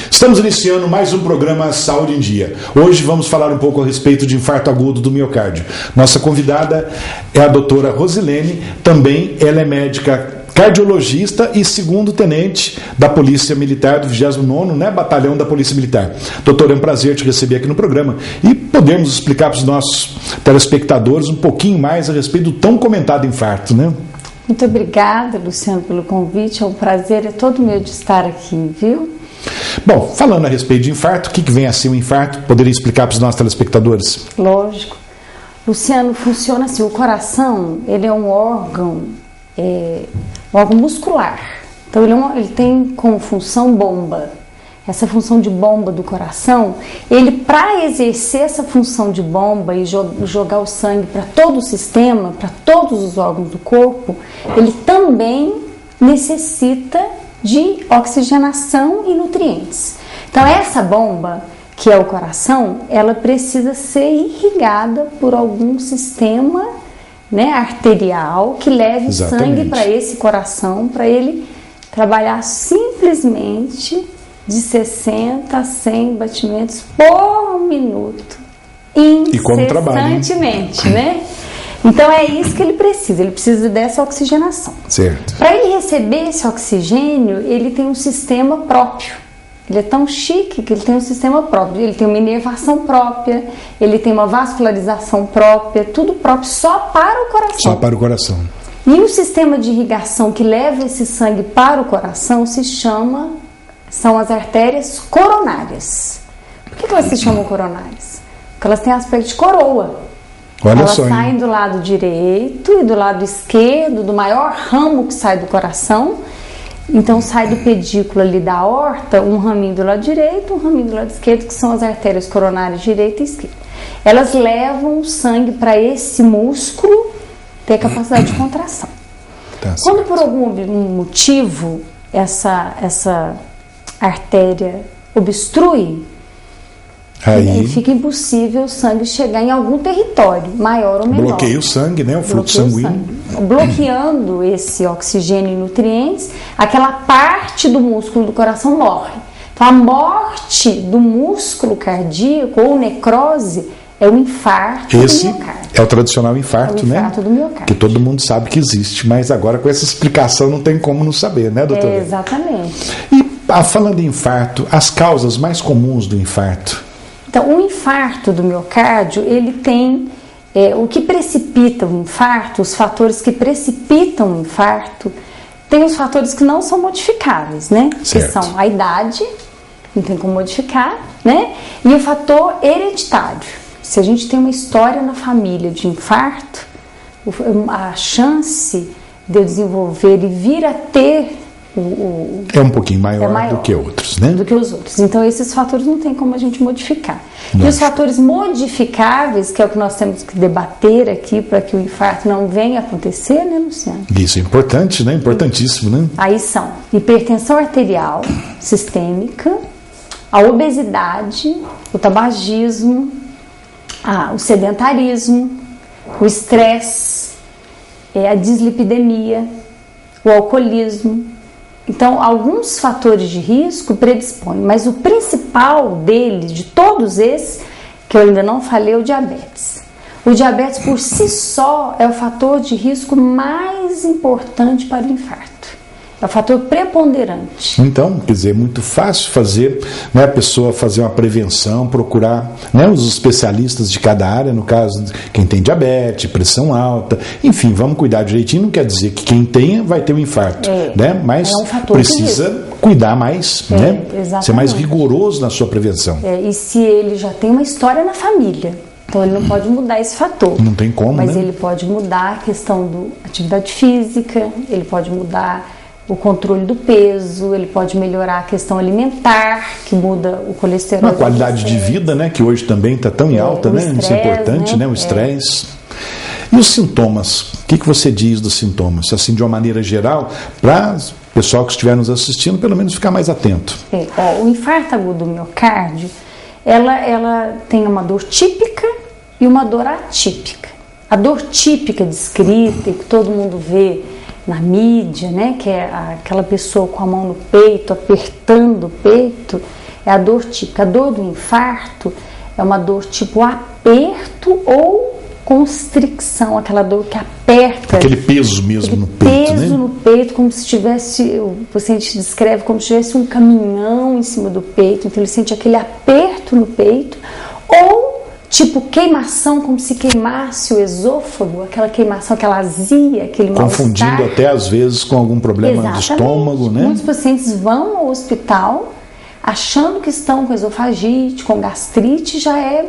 Estamos iniciando mais um programa Saúde em Dia. Hoje vamos falar um pouco a respeito de infarto agudo do miocárdio. Nossa convidada é a doutora Rosilene, também ela é médica cardiologista e segundo tenente da Polícia Militar do 29º, Batalhão da Polícia Militar. Doutora, é um prazer te receber aqui no programa e podemos explicar para os nossos telespectadores um pouquinho mais a respeito do tão comentado infarto, né? Muito obrigada, Luciano, pelo convite. É um prazer, é todo meu de estar aqui, viu? Bom, falando a respeito de infarto, o que vem a ser um infarto? Poderia explicar para os nossos telespectadores? Lógico. Luciano, funciona assim, o coração, ele é um órgão muscular. Então, ele tem como função bomba. Essa função de bomba do coração, ele, para exercer essa função de bomba e jogar o sangue para todo o sistema, para todos os órgãos do corpo, ele também necessita de oxigenação e nutrientes. Então, essa bomba, que é o coração, ela precisa ser irrigada por algum sistema, arterial que leve sangue para esse coração, para ele trabalhar simplesmente de 60 a 100 batimentos por minuto, incessantemente, né? Então é isso que ele precisa dessa oxigenação. Certo. Para ele receber esse oxigênio, ele tem um sistema próprio. Ele é tão chique que ele tem um sistema próprio. Ele tem uma inervação própria, ele tem uma vascularização própria, tudo próprio só para o coração. Só para o coração. E o sistema de irrigação que leva esse sangue para o coração são as artérias coronárias. Por que elas se chamam coronárias? Porque elas têm aspecto de coroa. Elas saem do lado direito e do lado esquerdo, do maior ramo que sai do coração. Então sai do pedículo ali da aorta, um raminho do lado direito, um raminho do lado esquerdo, que são as artérias coronárias direita e esquerda. Elas levam o sangue para esse músculo ter capacidade de contração. Quando por algum motivo essa artéria obstrui, aí fica impossível o sangue chegar em algum território, maior ou menor. Bloqueia o sangue, o fluxo sanguíneo. Bloqueando esse oxigênio e nutrientes, aquela parte do músculo do coração morre. Então, a morte do músculo cardíaco ou necrose é o infarto do miocárdio. É o tradicional infarto, o infarto do miocárdio. Que todo mundo sabe que existe, mas agora com essa explicação não tem como não saber, né, doutora? Exatamente. E falando em infarto, as causas mais comuns do infarto? Então, o infarto do miocárdio, ele tem o que precipita o infarto, os fatores que precipitam o infarto, tem os fatores que não são modificáveis, né? Certo. Que são a idade, não tem como modificar, né? E o fator hereditário. Se a gente tem uma história na família de infarto, a chance de eu desenvolver e vir a ter é um pouquinho maior do que outros, né? Do que os outros. Então, esses fatores não tem como a gente modificar. Nossa. E os fatores modificáveis, que é o que nós temos que debater aqui para que o infarto não venha a acontecer, né, Luciano? Isso é importante, né? Importantíssimo, né? Aí são hipertensão arterial sistêmica, a obesidade, o tabagismo, o sedentarismo, o estresse, a dislipidemia, o alcoolismo. Então, alguns fatores de risco predispõem, mas o principal deles, de todos esses, que eu ainda não falei, é o diabetes. O diabetes por si só é o fator de risco mais importante para o infarto. É o fator preponderante. Então, quer dizer, é muito fácil fazer, a pessoa fazer uma prevenção, procurar os especialistas de cada área, no caso, quem tem diabetes, pressão alta, enfim, vamos cuidar direitinho, não quer dizer que quem tenha vai ter um infarto, mas precisa cuidar mais, ser mais rigoroso na sua prevenção. E se ele já tem uma história na família, então ele não pode mudar esse fator. Não tem como, mas ele pode mudar a questão da atividade física, ele pode mudar o controle do peso, ele pode melhorar a questão alimentar, que muda o colesterol. A qualidade de vida, que hoje também está tão em alta, isso é importante, o estresse. E os sintomas? O que você diz dos sintomas? Assim, de uma maneira geral, para o pessoal que estiver nos assistindo, pelo menos ficar mais atento. O infarto agudo do miocárdio, ela tem uma dor típica e uma dor atípica. A dor típica descrita, que todo mundo vê na mídia, que é aquela pessoa com a mão no peito, apertando o peito, é a dor típica. A dor do infarto é uma dor tipo aperto ou constricção, aquela dor que aperta. Aquele peso mesmo no peito, né? Peso no peito, como se tivesse, o paciente descreve como se tivesse um caminhão em cima do peito, então ele sente aquele aperto no peito, ou tipo queimação, como se queimasse o esôfago, aquela queimação, aquela azia, aquele mal-estar. Confundindo até às vezes com algum problema de estômago, né? Muitos pacientes vão ao hospital achando que estão com esofagite, com gastrite, já é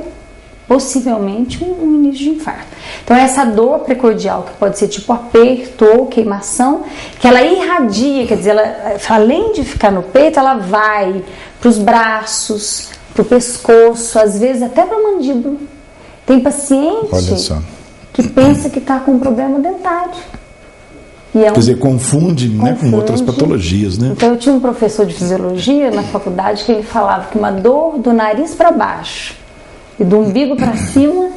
possivelmente um início de infarto. Então essa dor precordial, que pode ser tipo aperto ou queimação, que ela irradia, quer dizer, ela, além de ficar no peito, ela vai para os braços, para o pescoço, às vezes até para a mandíbula. Tem paciente que pensa que está com um problema dentário. E quer dizer, confunde, né, com outras patologias, né? Então eu tinha um professor de fisiologia na faculdade que ele falava que uma dor do nariz para baixo e do umbigo para cima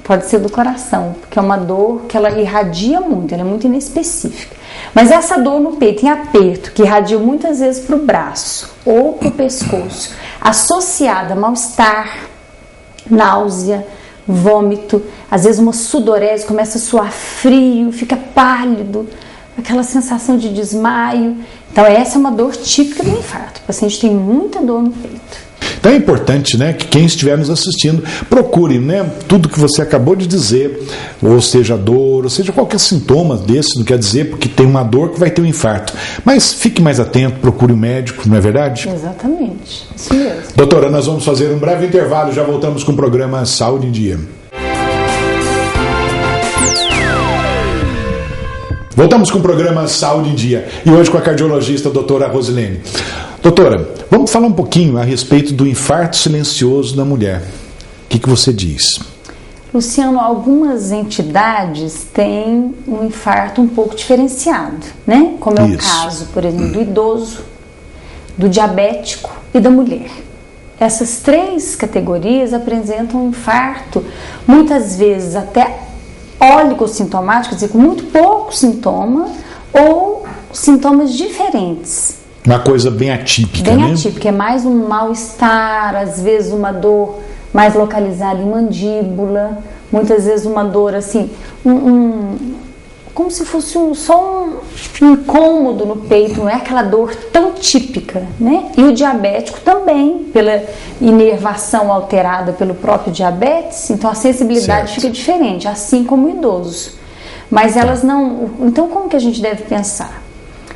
pode ser do coração, porque é uma dor que ela irradia muito, ela é muito inespecífica. Mas essa dor no peito, em aperto, que irradia muitas vezes para o braço ou para o pescoço, associada a mal-estar, náusea, vômito, às vezes uma sudorese, começa a suar frio, fica pálido, aquela sensação de desmaio. Então essa é uma dor típica do infarto. O paciente tem muita dor no peito. Então é importante, né, que quem estiver nos assistindo procure, né, tudo que você acabou de dizer, ou seja dor, ou seja qualquer sintoma desse, não quer dizer porque tem uma dor que vai ter um infarto. Mas fique mais atento, procure um médico, não é verdade? Exatamente, isso mesmo. Doutora, nós vamos fazer um breve intervalo, já voltamos com o programa Saúde em Dia. Voltamos com o programa Saúde em Dia e hoje com a cardiologista doutora Rosilene. Doutora, vamos falar um pouquinho a respeito do infarto silencioso na mulher. O que você diz? Luciano, algumas entidades têm um infarto um pouco diferenciado, né? Como é o caso, por exemplo, do idoso, do diabético e da mulher. Essas três categorias apresentam um infarto, muitas vezes até oligossintomático, quer dizer, com muito pouco sintoma ou sintomas diferentes. Uma coisa bem atípica, né? Bem atípica, é mais um mal-estar, às vezes uma dor mais localizada em mandíbula, muitas vezes uma dor assim, como se fosse só um incômodo no peito, não é aquela dor tão típica, né? E o diabético também, pela inervação alterada pelo próprio diabetes, então a sensibilidade fica diferente, assim como o idoso. Mas elas não... Então como que a gente deve pensar?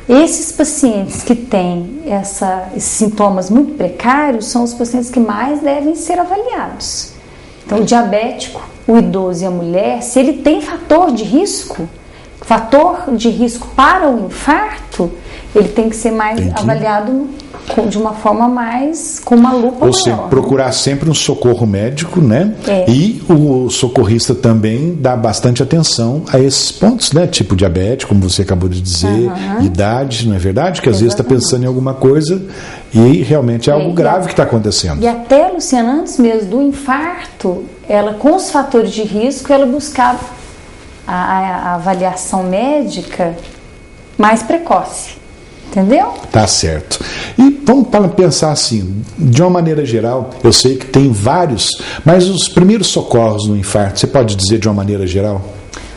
Esses pacientes que têm esses sintomas muito precários são os pacientes que mais devem ser avaliados. Então o diabético, o idoso e a mulher, se ele tem fator de risco para o infarto, ele tem que ser mais avaliado de uma forma mais, com uma lupa Ou seja, maior. procurar sempre um socorro médico, né? E o socorrista também dá bastante atenção a esses pontos, né? Tipo diabetes, como você acabou de dizer, idade, não é verdade? Que às vezes está pensando em alguma coisa e realmente é algo grave que está acontecendo. E até, Luciana, antes mesmo do infarto, ela com os fatores de risco, ela buscava a avaliação médica mais precoce. Entendeu? Tá certo. E vamos pensar assim, de uma maneira geral, eu sei que tem vários, mas os primeiros socorros no infarto, você pode dizer de uma maneira geral?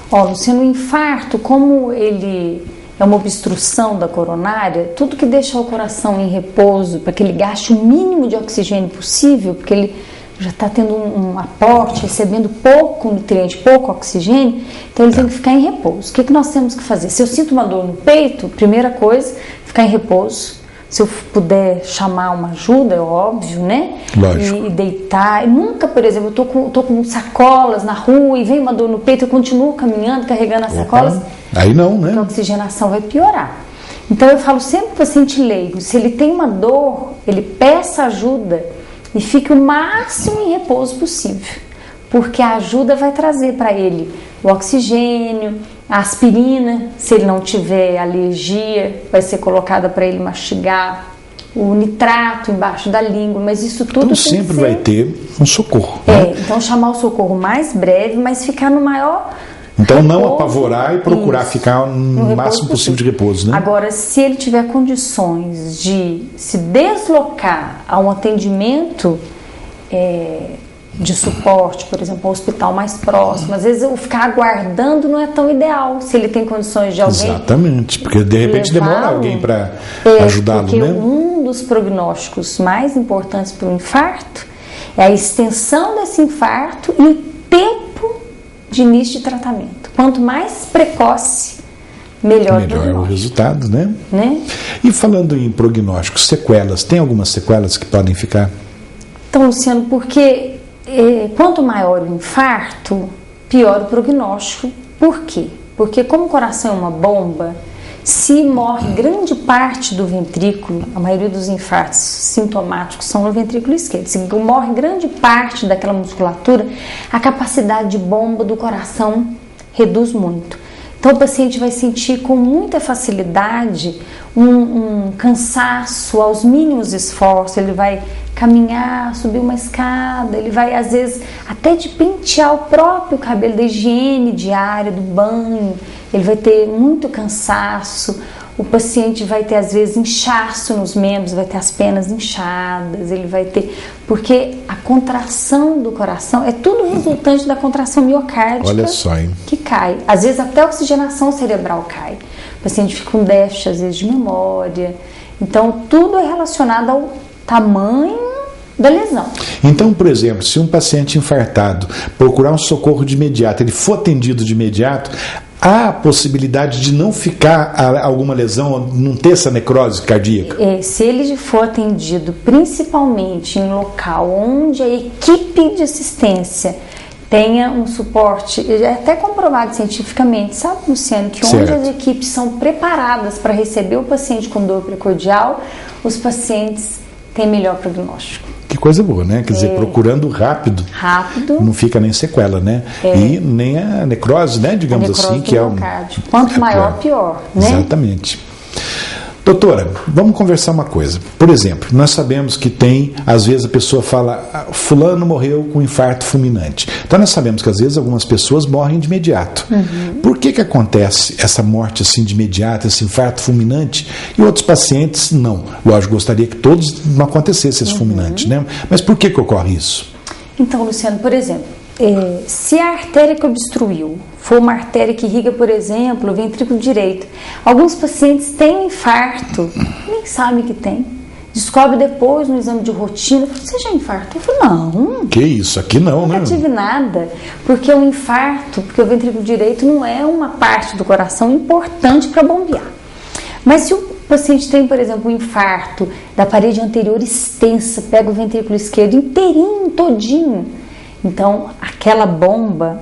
Luciano, o infarto, como ele é uma obstrução da coronária, tudo que deixa o coração em repouso, para que ele gaste o mínimo de oxigênio possível, porque ele já está tendo um aporte, recebendo pouco nutriente, pouco oxigênio, então ele tem que ficar em repouso. O que nós temos que fazer? Se eu sinto uma dor no peito, primeira coisa, ficar em repouso. Se eu puder chamar uma ajuda, é óbvio, né? Lógico. E deitar. E nunca, por exemplo, eu tô com sacolas na rua e vem uma dor no peito, eu continuo caminhando, carregando as sacolas. Aí não, né? A oxigenação vai piorar. Então eu falo sempre para o paciente leigo, se ele tem uma dor, ele peça ajuda e fique o máximo em repouso possível, porque a ajuda vai trazer para ele o oxigênio, a aspirina, se ele não tiver alergia, vai ser colocada para ele mastigar, o nitrato embaixo da língua, mas isso tudo então sempre vai ter um socorro. Então chamar o socorro mais breve, mas ficar no maior Então não apavorar e procurar ficar no máximo possível de repouso, né? Agora, se ele tiver condições de se deslocar a um atendimento de suporte, por exemplo, um hospital mais próximo, às vezes o ficar aguardando não é tão ideal, se ele tem condições de alguém... Exatamente, porque de repente demora alguém para ajudá-lo, porque né? Um dos prognósticos mais importantes para o infarto é a extensão desse infarto e o tempo de início de tratamento. Quanto mais precoce, melhor o resultado, né? Né? E falando em prognóstico, sequelas, tem algumas sequelas que podem ficar? Então, Luciano, porque quanto maior o infarto, pior o prognóstico. Por quê? Porque como o coração é uma bomba, se morre grande parte do ventrículo, a maioria dos infartos sintomáticos são no ventrículo esquerdo, se morre grande parte daquela musculatura, a capacidade de bomba do coração reduz muito. Então o paciente vai sentir com muita facilidade um cansaço aos mínimos esforços, ele vai caminhar, subir uma escada, ele vai às vezes até de pentear o próprio cabelo, da higiene diária, do banho, ele vai ter muito cansaço, o paciente vai ter às vezes inchaço nos membros, vai ter as penas inchadas, ele vai ter, porque a contração do coração é tudo resultante da contração miocárdica. Olha só, hein? Que cai, às vezes até a oxigenação cerebral cai, o paciente fica com déficit às vezes de memória, então tudo é relacionado ao tamanho da lesão. Então, por exemplo, se um paciente infartado procurar um socorro de imediato, ele for atendido de imediato, há a possibilidade de não ficar alguma lesão, não ter essa necrose cardíaca? Se ele for atendido principalmente em local onde a equipe de assistência tenha um suporte, é até comprovado cientificamente, sabe, Luciano, que onde as equipes são preparadas para receber o paciente com dor precordial, os pacientes têm melhor prognóstico. Que coisa boa, né? Quer dizer, procurando rápido, não fica nem sequela, né? E nem a necrose, né? Digamos assim, que é um... Quanto maior, pior, né? Exatamente. Doutora, vamos conversar uma coisa. Por exemplo, nós sabemos que tem, às vezes a pessoa fala, fulano morreu com infarto fulminante. Então nós sabemos que às vezes algumas pessoas morrem de imediato. Por que acontece essa morte assim de imediato, esse infarto fulminante, e outros pacientes não? Lógico, gostaria que todos não acontecesse esse fulminante, né? Mas por que ocorre isso? Então, Luciano, por exemplo, se a artéria que obstruiu for uma artéria que irriga, por exemplo, o ventrículo direito, alguns pacientes têm infarto, nem sabem que tem, descobre depois no exame de rotina, você já infartou? Eu falei, não. Que isso, aqui não, né? Nunca tive nada, porque o infarto, porque o ventrículo direito não é uma parte do coração importante para bombear. Mas se o paciente tem, por exemplo, um infarto da parede anterior extensa, pega o ventrículo esquerdo inteirinho, todinho, então aquela bomba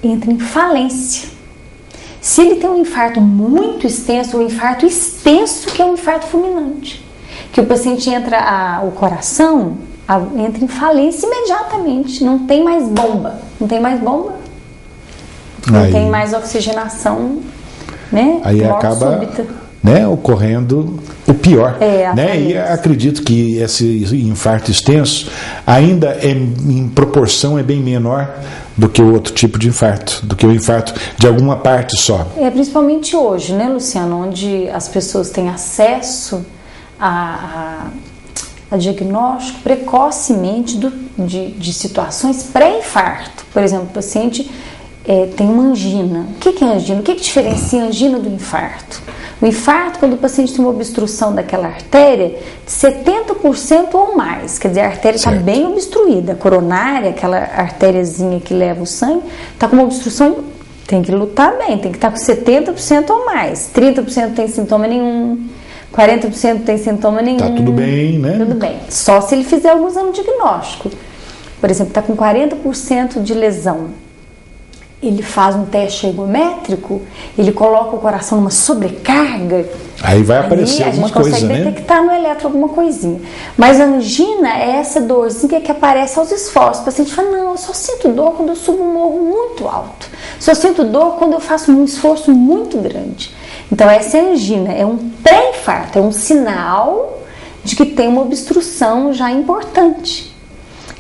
entra em falência. Se ele tem um infarto muito extenso, um infarto extenso que é um infarto fulminante, que o paciente entra, o coração entra em falência imediatamente, não tem mais bomba, não tem mais oxigenação, né? Aí acaba súbita, né, ocorrendo o pior, né? E acredito que esse infarto extenso ainda em proporção é bem menor do que o outro tipo de infarto, do que o infarto de alguma parte só. Principalmente hoje, né, Luciano, onde as pessoas têm acesso a diagnóstico precocemente de situações pré-infarto. Por exemplo, o paciente tem uma angina. O que é angina? O que diferencia a angina do infarto? O infarto, quando o paciente tem uma obstrução daquela artéria, de 70% ou mais, quer dizer, a artéria está bem obstruída, a coronária, aquela artériazinha que leva o sangue, está com uma obstrução, tem que lutar bem, tem que estar com 70% ou mais, 30% não tem sintoma nenhum, 40% não tem sintoma nenhum. Tá tudo bem, né? Tudo bem, só se ele fizer algum exame diagnóstico. Por exemplo, está com 40% de lesão. Ele faz um teste ergométrico, ele coloca o coração numa sobrecarga. Aí vai aparecer alguma coisa, né? A gente consegue detectar no eletro alguma coisinha. Mas a angina é essa dorzinha que aparece aos esforços. O paciente fala, não, eu só sinto dor quando eu subo um morro muito alto. Só sinto dor quando eu faço um esforço muito grande. Então essa é a angina, é um pré-infarto, é um sinal de que tem uma obstrução já importante.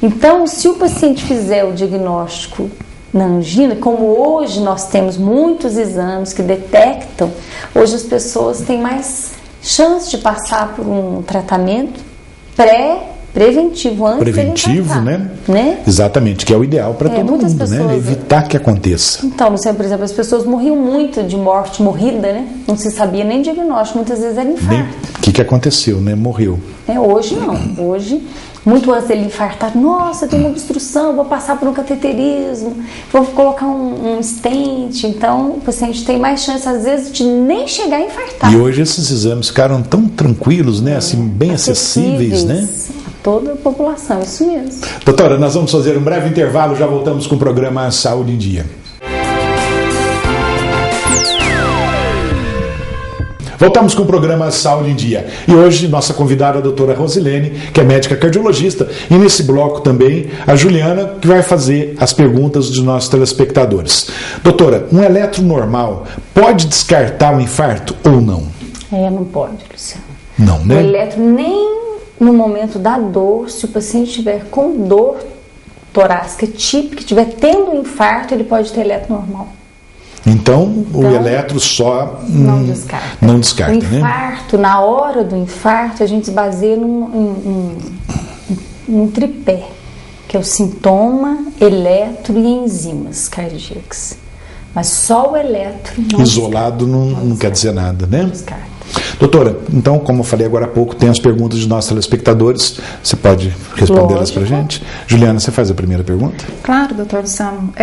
Então, se o paciente fizer o diagnóstico na angina, como hoje nós temos muitos exames que detectam, hoje as pessoas têm mais chance de passar por um tratamento preventivo antes preventivo, né? Exatamente, que é o ideal para todo mundo, pessoas, né? Evitar que aconteça. Então, por exemplo, as pessoas morriam muito de morte morrida, né? Não se sabia nem diagnóstico, muitas vezes era infarto. O que aconteceu, né? Morreu. Hoje não. Hoje, muito antes dele infartar, nossa, tem uma obstrução, vou passar por um cateterismo, vou colocar um stent. Então, o paciente tem mais chance, às vezes, de nem chegar a infartar. E hoje esses exames ficaram tão tranquilos, né? Assim, bem acessíveis, né? Toda a população, isso mesmo. Doutora, nós vamos fazer um breve intervalo, já voltamos com o programa Saúde em Dia. Voltamos com o programa Saúde em Dia. E hoje nossa convidada é a doutora Rosilene, que é médica cardiologista, e nesse bloco também a Juliana, que vai fazer as perguntas dos nossos telespectadores. Doutora, um eletro normal pode descartar o infarto ou não? Não pode, Luciano. Não, né? O eletro nem no momento da dor, se o paciente estiver com dor torácica típica, estiver tendo um infarto, ele pode ter eletro normal. Então o eletro só não descarta. Não descarta, o infarto, né? Na hora do infarto, a gente se baseia num tripé, que é o sintoma, eletro e enzimas cardíacas. Mas só o eletro não isolado descarta. não quer dizer nada, né? Não descarta. Doutora, então, como eu falei agora há pouco, tem as perguntas de nossos telespectadores. Você pode respondê-las para a gente? Juliana, você faz a primeira pergunta? Claro, doutor Luciano.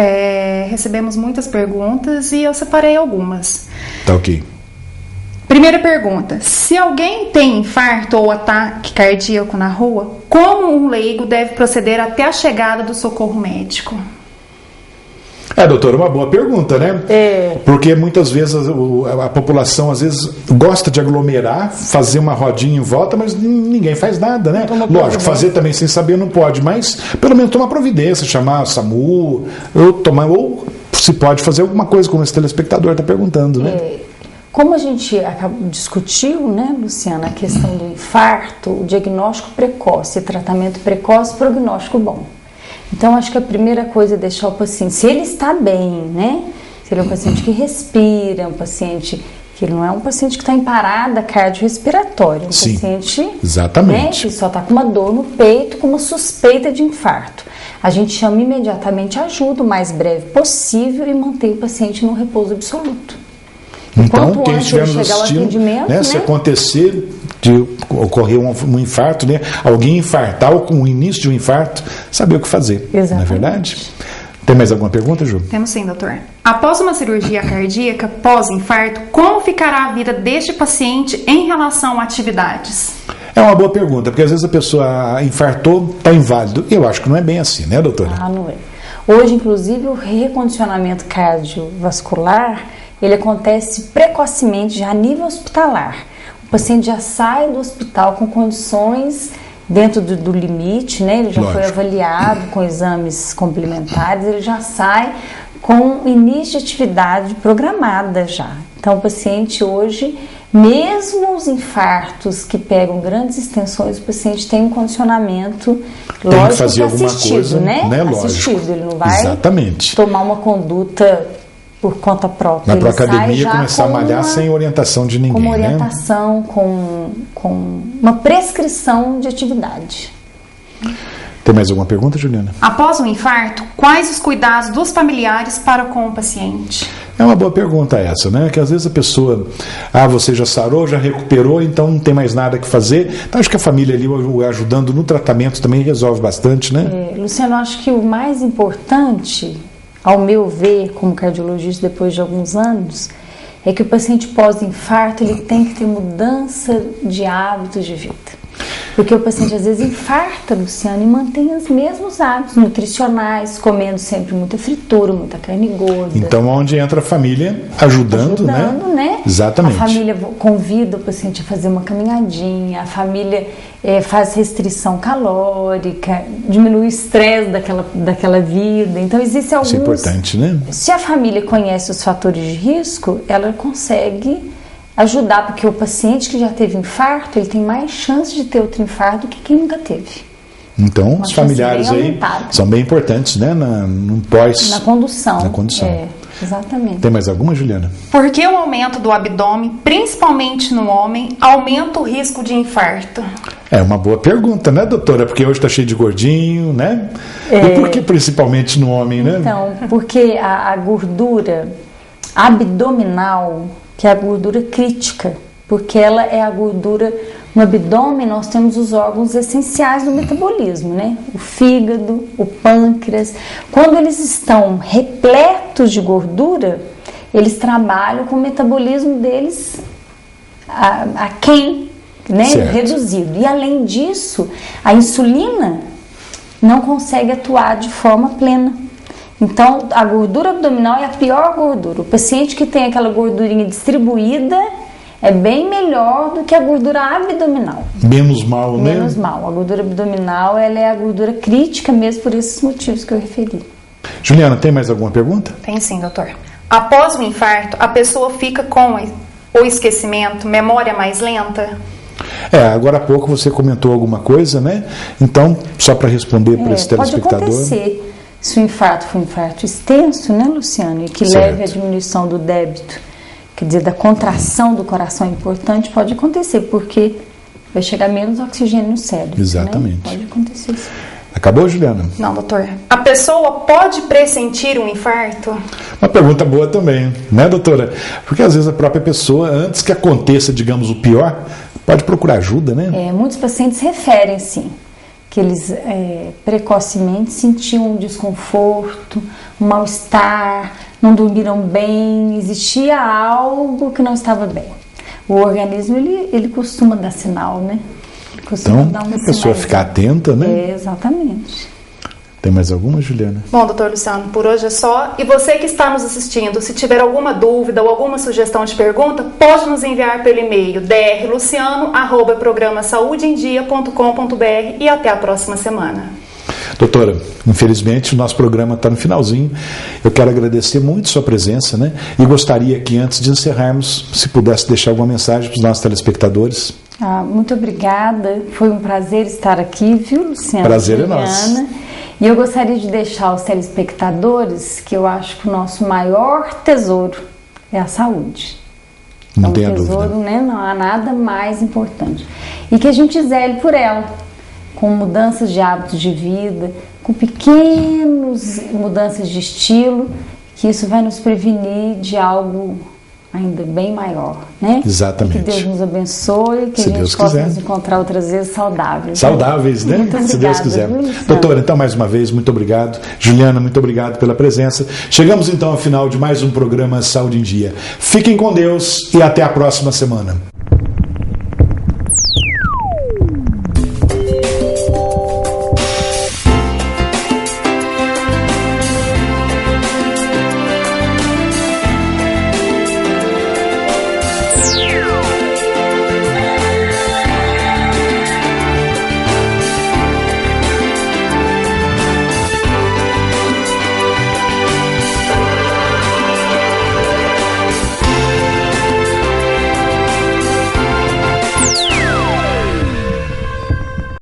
Recebemos muitas perguntas e eu separei algumas. Tá ok. Primeira pergunta. Se alguém tem infarto ou ataque cardíaco na rua, como um leigo deve proceder até a chegada do socorro médico? Doutora, uma boa pergunta, né? Porque muitas vezes a população às vezes gosta de aglomerar, fazer uma rodinha em volta, mas ninguém faz nada, né? Lógico, fazer também sem saber não pode, mas pelo menos tomar providência, chamar a SAMU, ou se pode fazer alguma coisa, como esse telespectador está perguntando, né? Como a gente discutiu, né, Luciana, a questão do infarto, o diagnóstico precoce, tratamento precoce, prognóstico bom. Então, acho que a primeira coisa é deixar o paciente, se ele está bem, né? Se ele é um paciente que respira, um paciente que ele não é um paciente que está em parada cardiorrespiratória, paciente, exatamente, né, que só está com uma dor no peito, com uma suspeita de infarto. A gente chama imediatamente ajuda o mais breve possível e mantém o paciente no repouso absoluto. Então, quem estiver nos assistindo, né, se acontecer de ocorrer um infarto, né, alguém infartar ou com o início de um infarto, saber o que fazer. Exatamente. Não é verdade? Tem mais alguma pergunta, Ju? Temos sim, doutor. Após uma cirurgia cardíaca, pós-infarto, como ficará a vida deste paciente em relação a atividades? É uma boa pergunta, porque às vezes a pessoa infartou, está inválido. Eu acho que não é bem assim, né, doutora? Não é. Hoje, inclusive, o recondicionamento cardiovascular, ele acontece precocemente, já a nível hospitalar. O paciente já sai do hospital com condições dentro do limite, né? Ele já foi avaliado com exames complementares, ele já sai com início de atividade programada já. Então, o paciente hoje, mesmo os infartos que pegam grandes extensões, o paciente tem um condicionamento, lógico, fazer alguma assistido, coisa, né? Assistido, ele não vai tomar uma conduta por conta própria. Vai para a academia e começar a malhar sem orientação de ninguém, com uma orientação, né? com uma prescrição de atividade. Tem mais alguma pergunta, Juliana? Após um infarto, quais os cuidados dos familiares para com o paciente? É uma boa pergunta essa, né? Que às vezes a pessoa, você já sarou, já recuperou, então não tem mais nada que fazer. Então acho que a família ali ajudando no tratamento também resolve bastante, né? Luciano, acho que o mais importante, ao meu ver, como cardiologista depois de alguns anos, é que o paciente pós-infarto ele tem que ter mudança de hábitos de vida. Porque o paciente às vezes infarta, Luciano, e mantém os mesmos hábitos nutricionais, comendo sempre muita fritura, muita carne gorda. Então, onde entra a família ajudando, né? Exatamente. A família convida o paciente a fazer uma caminhadinha, a família faz restrição calórica, diminui o estresse daquela vida. Então, existem alguns... Isso é importante, né? Se a família conhece os fatores de risco, ela consegue ajudar, porque o paciente que já teve infarto, ele tem mais chance de ter outro infarto do que quem nunca teve. Então, os familiares aí são bem importantes, né? No pós. Na condução. Na condução. Exatamente. Tem mais alguma, Juliana? Por que o aumento do abdômen, principalmente no homem, aumenta o risco de infarto? É uma boa pergunta, né, doutora? Porque hoje está cheio de gordinho, né? E por que principalmente no homem, né? Então, porque a gordura abdominal, que é a gordura crítica, porque ela é a gordura. No abdômen nós temos os órgãos essenciais do metabolismo, né? O fígado, o pâncreas. Quando eles estão repletos de gordura, eles trabalham com o metabolismo deles aquém, né? Reduzido. E além disso, a insulina não consegue atuar de forma plena. Então, a gordura abdominal é a pior gordura. O paciente que tem aquela gordurinha distribuída é bem melhor do que a gordura abdominal. Menos mal, né? Menos mal. A gordura abdominal ela é a gordura crítica mesmo por esses motivos que eu referi. Juliana, tem mais alguma pergunta? Tem sim, doutor. Após o infarto, a pessoa fica com o esquecimento, memória mais lenta? Agora há pouco você comentou alguma coisa, né? Então, só para responder para esse telespectador. Pode acontecer. Se o infarto for um infarto extenso, né, Luciano? E que leve à diminuição do débito, quer dizer, da contração do coração importante, pode acontecer, porque vai chegar menos oxigênio no cérebro. Exatamente. Né? Pode acontecer. Acabou, Juliana? Não, doutor. A pessoa pode pressentir um infarto? Uma pergunta boa também, né, doutora? Porque às vezes a própria pessoa, antes que aconteça, digamos, o pior, pode procurar ajuda, né? Muitos pacientes referem, sim, que eles precocemente sentiam um desconforto, um mal-estar, não dormiram bem, existia algo que não estava bem. O organismo, ele costuma dar sinal, né? Então, a pessoa ficar atenta, né? Exatamente. Tem mais alguma, Juliana? Bom, doutor Luciano, por hoje é só. E você que está nos assistindo, se tiver alguma dúvida ou alguma sugestão de pergunta, pode nos enviar pelo e-mail drluciano@programasaudeendia.com.br e até a próxima semana. Doutora, infelizmente o nosso programa está no finalzinho. Eu quero agradecer muito sua presença, né? E gostaria que antes de encerrarmos, se pudesse deixar alguma mensagem para os nossos telespectadores. Muito obrigada. Foi um prazer estar aqui, viu, Luciano? Prazer é nosso. E eu gostaria de deixar aos telespectadores que eu acho que o nosso maior tesouro é a saúde. Não tenha dúvida. Tesouro, né? Não há nada mais importante. E que a gente zele por ela, com mudanças de hábitos de vida, com pequenas mudanças de estilo, que isso vai nos prevenir de algo ainda bem maior, né? Exatamente. Que Deus nos abençoe, que se a gente Deus possa quiser nos encontrar outras vezes saudáveis. Saudáveis, né? Muito se Deus quiser. Doutora, então mais uma vez, muito obrigado. Juliana, muito obrigado pela presença. Chegamos então ao final de mais um programa Saúde em Dia. Fiquem com Deus e até a próxima semana.